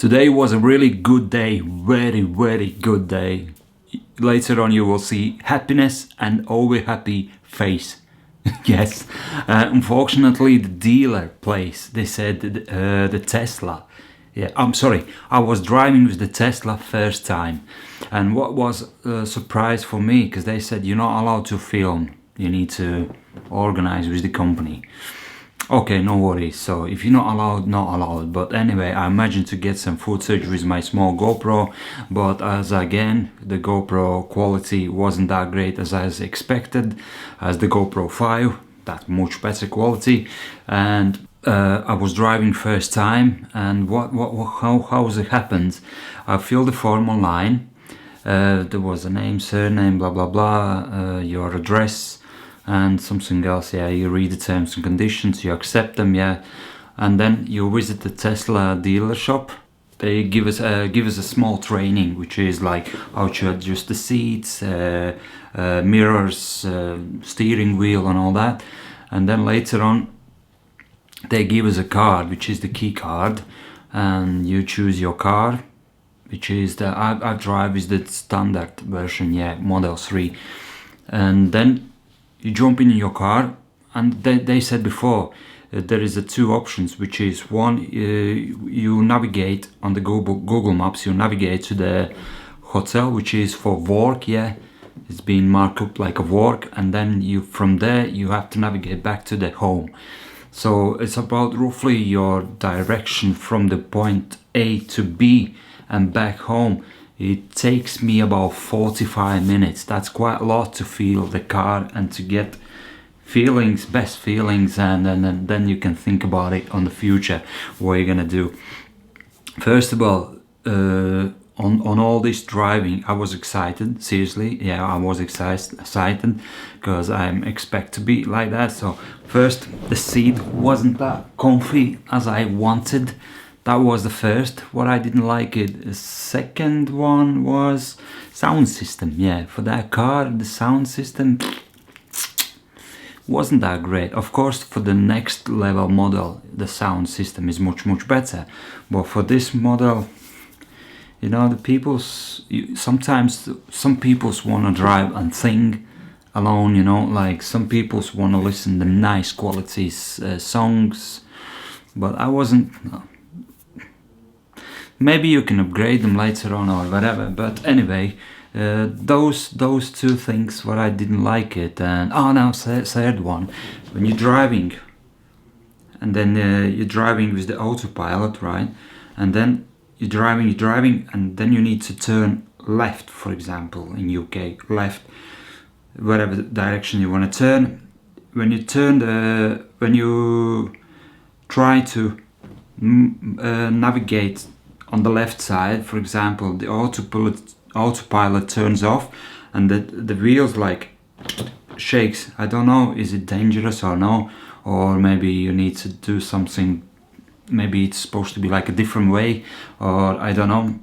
Today was a really good day, very good day. Later on you will see happiness and over happy face. Yes, unfortunately the dealer place, they said the Tesla. Yeah, I'm sorry, I was driving with the Tesla first time, and what was a surprise for me, because they said you're not allowed to film, you need to organize with the company. Okay, no worries, so if you're not allowed, not allowed. But anyway, I imagined to get some footage with my small GoPro, but as again, the GoPro quality wasn't that great as I expected, as the GoPro 5, that much better quality. And I was driving first time, and how it happened, I filled the form online. There was a name, surname, blah blah blah, your address, and something else. Yeah, you read the terms and conditions, you accept them, yeah, and then you visit the Tesla dealer shop. They give us a small training, which is like how to adjust the seats, mirrors, steering wheel and all that. And then later on they give us a card, which is the key card, and you choose your car, which is the I drive is the standard version, yeah, Model 3. And then you jump in your car, and they said before there is two options, which is one, you navigate on the Google Maps, you navigate to the hotel, which is for work, yeah, it's been marked up like a work, and then you from there you have to navigate back to the home. So it's about roughly your direction from the point A to B and back home. It takes me about 45 minutes. That's quite a lot to feel the car and to get feelings, best feelings, and then you can think about it on the future, what you're gonna do. First of all, on all this driving, I was excited, seriously, yeah, I was excited, because I expect to be like that. So first, the seat wasn't that comfy as I wanted. That was the first, what I didn't like it. The second one was sound system, yeah, for that car, the sound system wasn't that great. Of course, for the next level model, the sound system is much better. But for this model, you know, sometimes some people's want to drive and sing alone, you know, like some people's want to listen to nice quality songs, but I wasn't. Maybe you can upgrade them later on or whatever, but anyway, those two things what I didn't like it. And now third one, when you're driving, and then you're driving with the autopilot, right, and then you're driving, and then you need to turn left, for example, in UK, left, whatever direction you want to turn. When you try to navigate on the left side, for example, the autopilot turns off, and the wheels like shakes. I don't know, is it dangerous or no, or maybe you need to do something. Maybe it's supposed to be like a different way, or I don't know.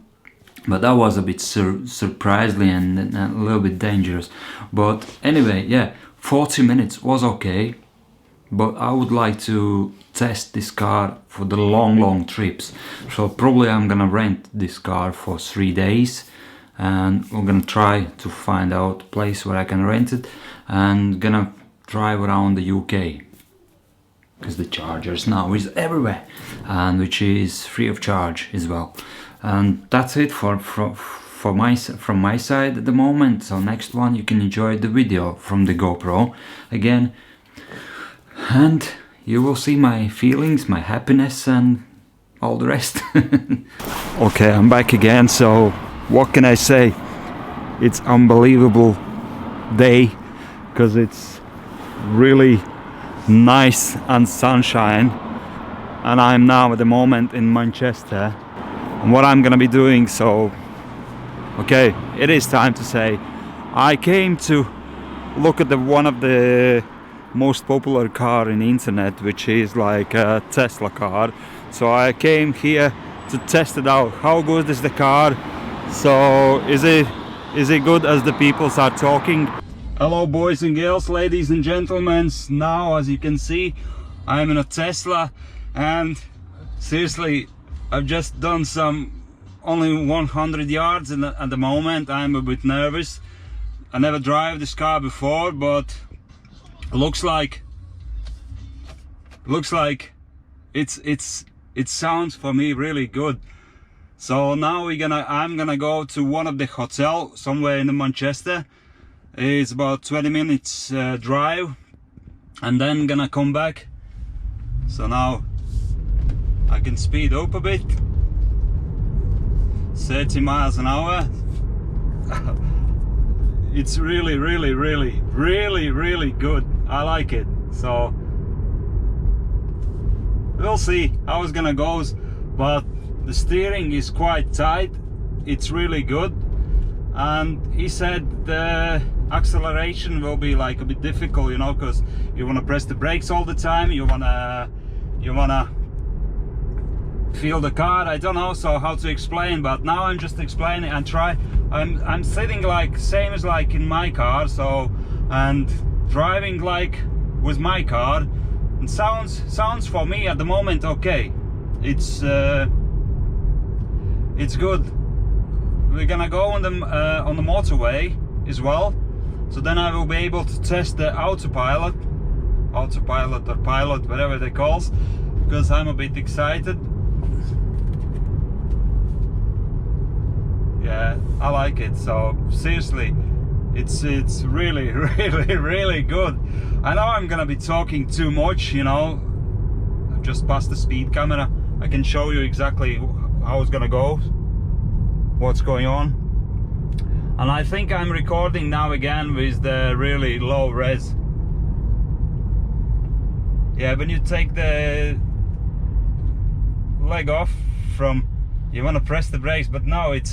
But that was a bit surprisingly and a little bit dangerous. But anyway, yeah, 40 minutes was okay. But I would like to test this car for the long trips. So probably I'm gonna rent this car for 3 days, and we're gonna try to find out a place where I can rent it, and gonna drive around the UK, because the chargers now is everywhere, and which is free of charge as well. And that's it from my side at the moment. So next one, you can enjoy the video from the GoPro again, and you will see my feelings, my happiness, and all the rest. Okay, I'm back again. So what can I say? It's unbelievable day, because it's really nice and sunshine, and I'm now at the moment in Manchester. And what I'm gonna be doing, so okay, it is time to say I came to look at one of the most popular car in the internet, which is like a Tesla car. So I came here to test it out. How good is the car? So is it good as the people are talking? Hello boys and girls, ladies and gentlemen. Now as you can see, I'm in a Tesla, and seriously, I've just done some only 100 yards and at the moment I'm a bit nervous. I never drive this car before, but looks like it sounds for me really good. So now I'm gonna go to one of the hotel somewhere in Manchester. It's about 20 minutes drive, and then gonna come back. So now I can speed up a bit. 30 miles an hour. It's really good. I like it. So we'll see how it's gonna go, but the steering is quite tight. It's really good, and he said the acceleration will be like a bit difficult, you know, because you want to press the brakes all the time. You wanna feel the car. I don't know so how to explain, but now I'm just explaining and try. I'm sitting like same as like in my car, so, and driving like with my car, and sounds for me at the moment okay. It's good. We're gonna go on the motorway as well, so then I will be able to test the autopilot or pilot, whatever they calls, because I'm a bit excited. Yeah, I like it. So seriously, it's really good. I know I'm gonna be talking too much, you know. I've just passed the speed camera. I can show you exactly how it's gonna go, what's going on. And I think I'm recording now again with the really low res. Yeah, when you take the leg off from, you want to press the brakes, but no, it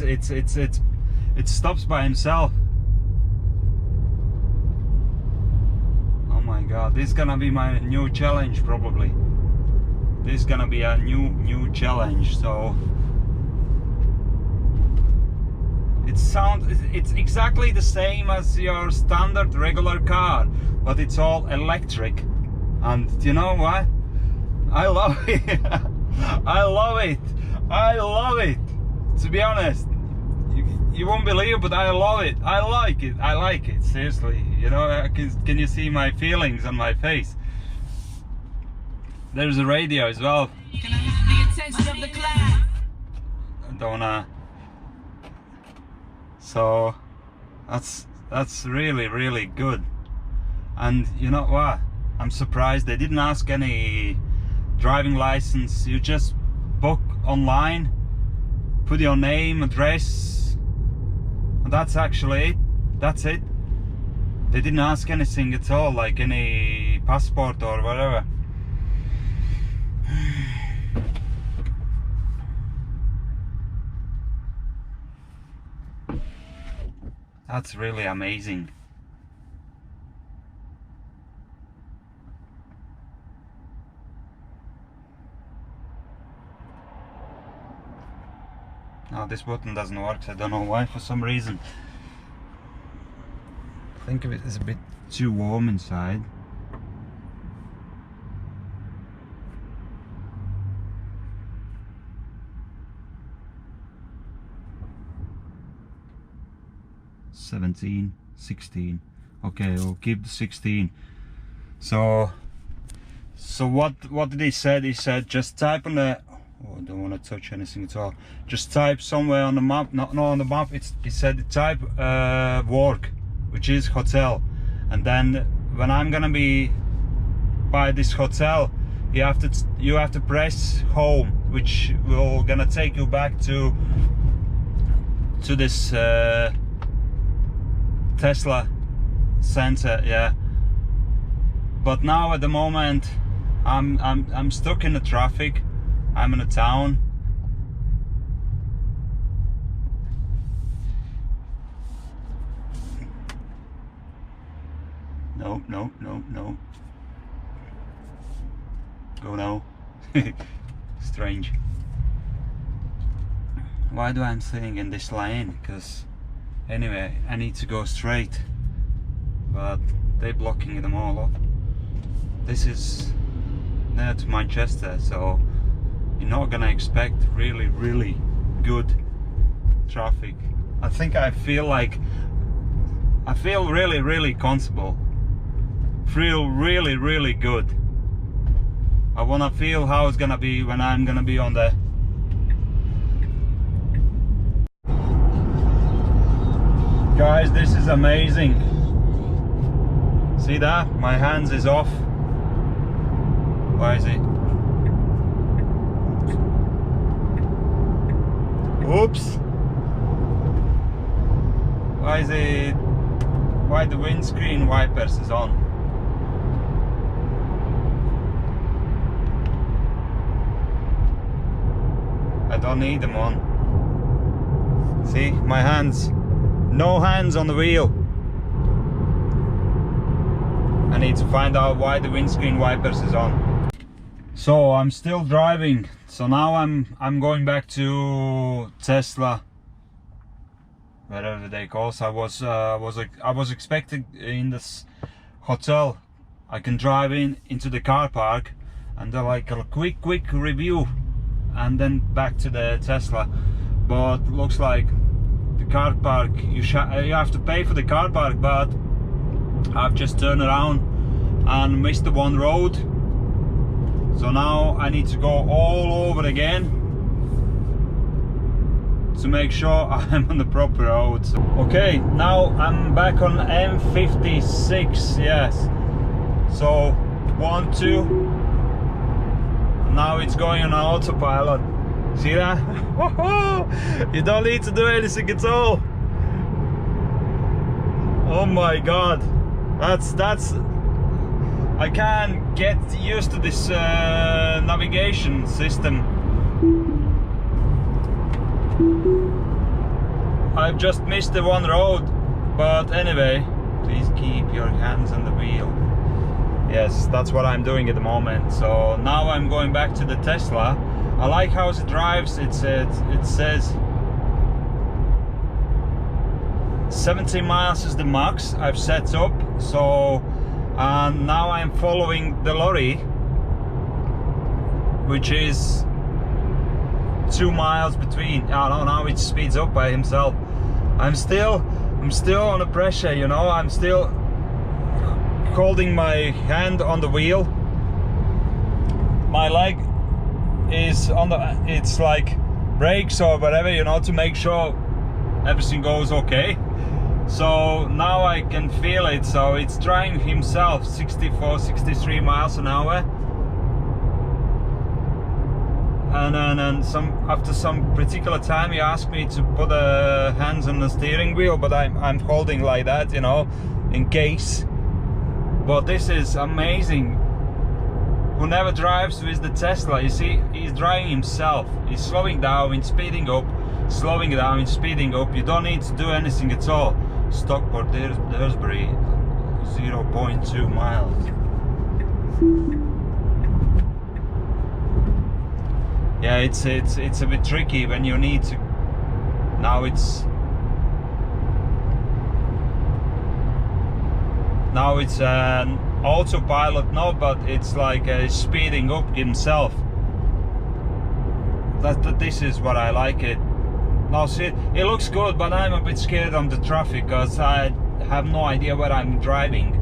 stops by himself. Oh my god, this is gonna be my new challenge probably. This is gonna be a new challenge. So it's exactly the same as your standard regular car, but it's all electric. And you know what? I love it. I love it. To be honest, you won't believe it, but I love it. I like it. Seriously, you know, can you see my feelings on my face? There's a radio as well. Can I have the attention of the class? I don't wanna. So that's really good. And you know what? I'm surprised they didn't ask any driving license. You just book online, put your name, address, and that's actually it. That's it. They didn't ask anything at all, like any passport or whatever. That's really amazing. Now this button doesn't work, I don't know why, for some reason. I think it is a bit too warm inside. $17, $16. Okay, we'll keep the 16. So what did he said? He said just type on the, oh, I don't want to touch anything at all. Just type somewhere on the map, not on the map. He said type work, which is hotel, and then when I'm gonna be by this hotel, you have to press home, which will gonna take you back to this Tesla center. Yeah, but now at the moment I'm stuck in the traffic. I'm in a town. No. Go now. Strange. Why do I'm sitting in this lane? Because anyway, I need to go straight, but they're blocking them all off. This is near to Manchester, so you're not gonna expect really good traffic. I feel really comfortable, feel really good. I wanna feel how it's gonna be when I'm gonna be on the guys. This is amazing. See that? My hands is off. Why is it? Oops. Why the windscreen wipers is on? I don't need them on. See, my hands, no hands on the wheel. I need to find out why the windscreen wipers is on. So I'm still driving. So now I'm going back to Tesla, wherever they call. So I was expecting in this hotel I can drive into the car park and do like a quick review and then back to the Tesla. But looks like the car park, you have to pay for the car park, but I've just turned around and missed the one road. So now I need to go all over again to make sure I'm on the proper road. Okay, now I'm back on M56, yes. So 1, 2, now it's going on autopilot. See that? You don't need to do anything at all. Oh my god, that's I can't get used to this navigation system. I've just missed the one road, but anyway, please keep your hands on the wheel. Yes, that's what I'm doing at the moment. So now I'm going back to the Tesla. I like how it drives. It says 70 miles is the max I've set up. So and now I'm following the lorry, which is 2 miles between. I don't know, now it speeds up by himself. I'm still under pressure, you know. I'm still holding my hand on the wheel. My leg is on the, it's like brakes or whatever, you know, to make sure everything goes okay. So now I can feel it. So it's driving himself 64, 63 miles an hour. And after some particular time he asked me to put the hands on the steering wheel, but I'm holding like that, you know, in case. But this is amazing. Who never drives with the Tesla, you see, he's driving himself. He's slowing down and speeding up, slowing down and speeding up. You don't need to do anything at all. Stockport, Daresbury, 0.2 miles. Yeah, it's a bit tricky when you need to. Now it's an autopilot now, but it's like speeding up himself. This is what I like it. Now see, it looks good, but I'm a bit scared on the traffic because I have no idea where I'm driving,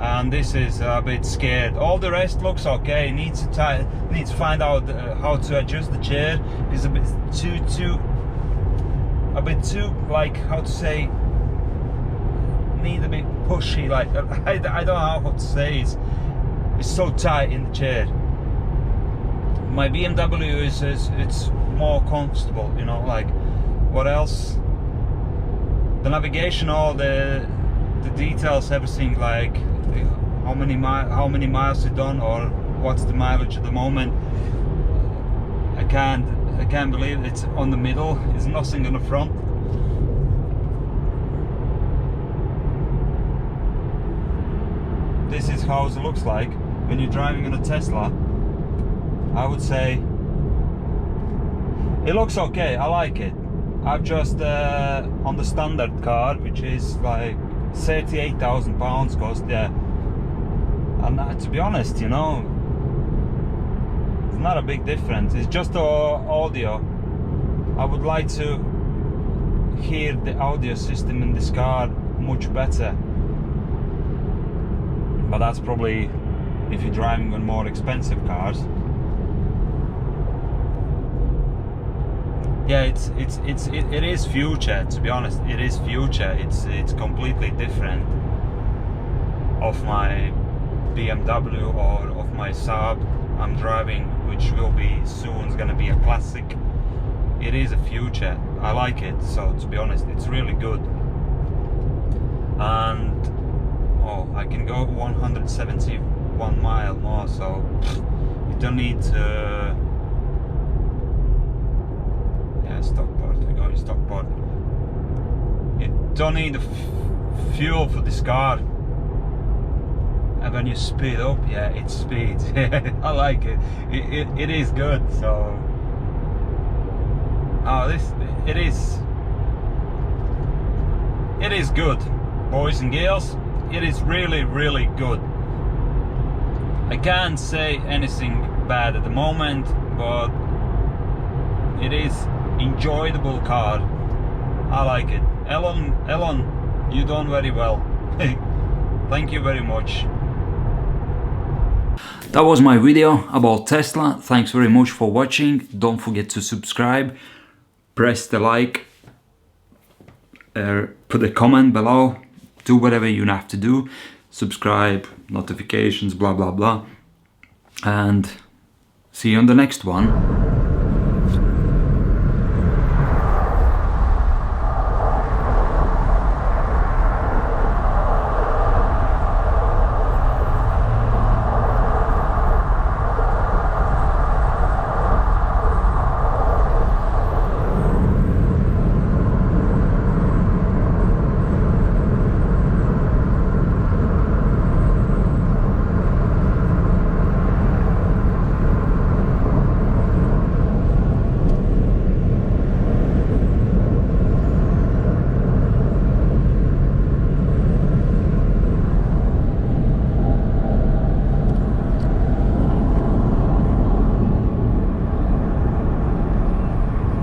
and this is a bit scared. All the rest looks okay. Need to find out how to adjust the chair. It's a bit too like, how to say, need a bit pushy, like I don't know how to say it. It's so tight in the chair. My BMW it's more comfortable, you know. Like, what else? The navigation, all the details, everything, like how many miles you've done or what's the mileage at the moment. I can't believe it's on the middle. There's nothing on the front. This is how it looks like when you're driving in a Tesla. I would say it looks okay. I like it. I've just on the standard car, which is like £38,000 cost, yeah. And to be honest, you know, It's not a big difference. It's just the audio. I would like to hear the audio system in this car much better. But that's probably if you're driving on more expensive cars. Yeah, it is future. To be honest, it is future. It's completely different of my BMW or of my Saab I'm driving, which will be soon gonna be a classic. It is a future. I like it. So to be honest, it's really good. And oh, I can go 171 mile more. So you don't need to. Yeah, Stockport. We're going to Stockport. You don't need the fuel for this car. And when you speed up, yeah, it speeds. I like it. It is good. So, oh, it is good, boys and girls. It is really, really good. I can't say anything bad at the moment, but it is enjoyable car. I like it. Elon, you done very well. Thank you very much. That was my video about Tesla. Thanks very much for watching. Don't forget to subscribe, press the like, put a comment below, do whatever you have to do, subscribe, notifications, blah blah blah, and see you on the next one.